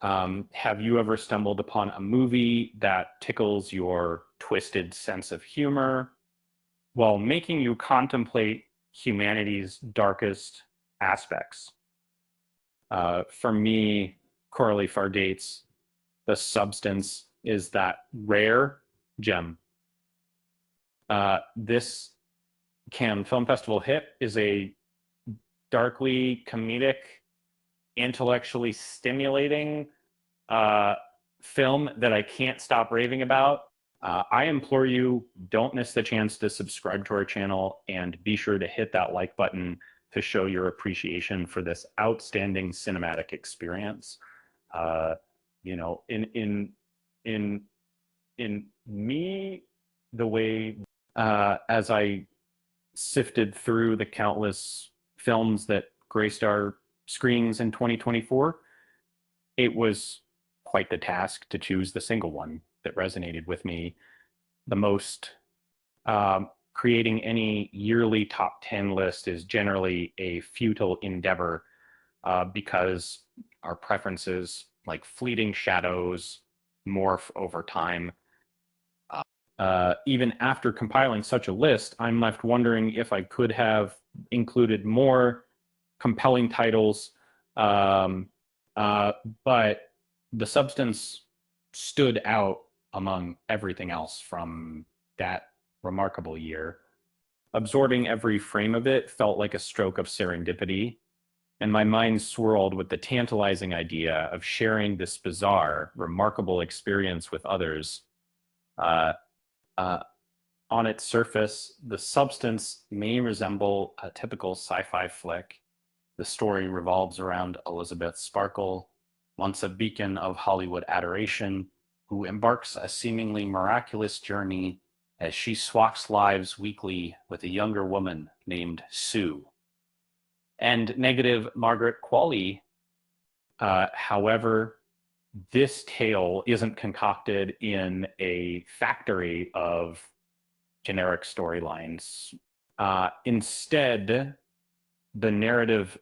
Have you ever stumbled upon a movie that tickles your twisted sense of humor while making you contemplate humanity's darkest aspects? For me, Coralie Fargate's The Substance is that rare gem. This Cannes Film Festival hit is a darkly comedic, intellectually stimulating uh, film that I can't stop raving about. I implore you, don't miss the chance to subscribe to our channel and be sure to hit that like button to show your appreciation for this outstanding cinematic experience. Uh, you know, in in me, the way as I sifted through the countless films that graced our screens in 2024, it was quite the task to choose the single one that resonated with me the most. Creating any yearly top 10 list is generally a futile endeavor because our preferences, like fleeting shadows, morph over time. Even after compiling such a list, I'm left wondering if I could have included more compelling titles, um, uh, but The Substance stood out among everything else from that remarkable year. Absorbing every frame of it felt like a stroke of serendipity, and my mind swirled with the tantalizing idea of sharing this bizarre, remarkable experience with others. Uh, uh, on its surface, The Substance may resemble a typical sci-fi flick. The story revolves around Elizabeth Sparkle, once a beacon of Hollywood adoration, who embarks a seemingly miraculous journey as she swaps lives weekly with a younger woman named Sue. And negative Margaret Qualley, however, this tale isn't concocted in a factory of generic storylines. Instead, the narrative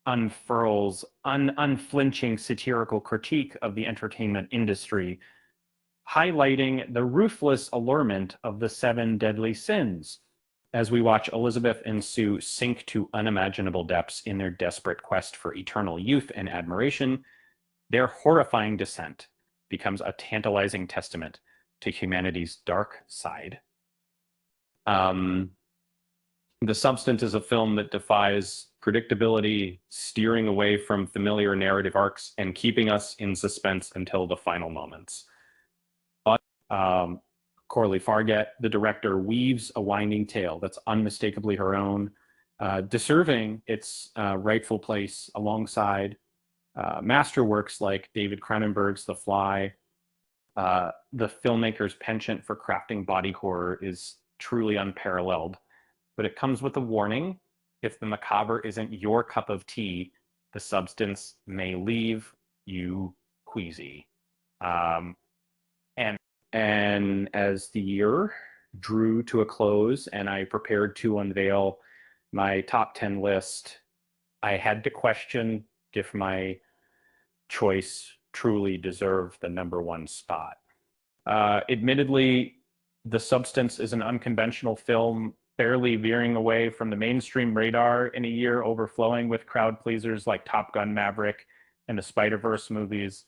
unfurls unflinching satirical critique of the entertainment industry, highlighting the ruthless allurement of the seven deadly sins as we watch Elizabeth and Sue sink to unimaginable depths in their desperate quest for eternal youth and admiration. Their horrifying descent becomes a tantalizing testament to humanity's dark side. Um, the Substance is a film that defies predictability, steering away from familiar narrative arcs and keeping us in suspense until the final moments. But Coralie Fargate, the director, weaves a winding tale that's unmistakably her own, deserving its rightful place alongside masterworks like David Cronenberg's The Fly. The filmmaker's penchant for crafting body horror is truly unparalleled, but it comes with a warning. If the macabre isn't your cup of tea, The Substance may leave you queasy. Um, and and as the year drew to a close and I prepared to unveil my top 10 list, I had to question if my choice truly deserved the number one spot. Admittedly, The Substance is an unconventional film, barely veering away from the mainstream radar in a year overflowing with crowd pleasers like Top Gun Maverick and the Spider-Verse movies.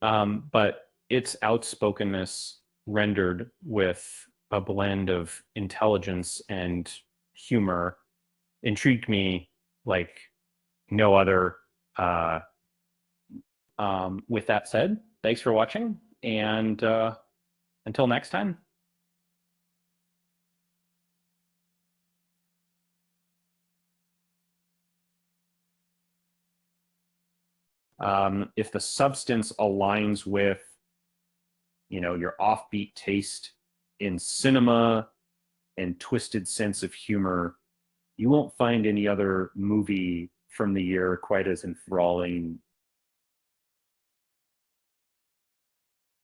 But its outspokenness, rendered with a blend of intelligence and humor, intrigued me like no other. Uh, with that said, thanks for watching, and until next time. If The Substance aligns with, your offbeat taste in cinema and twisted sense of humor, you won't find any other movie from the year quite as enthralling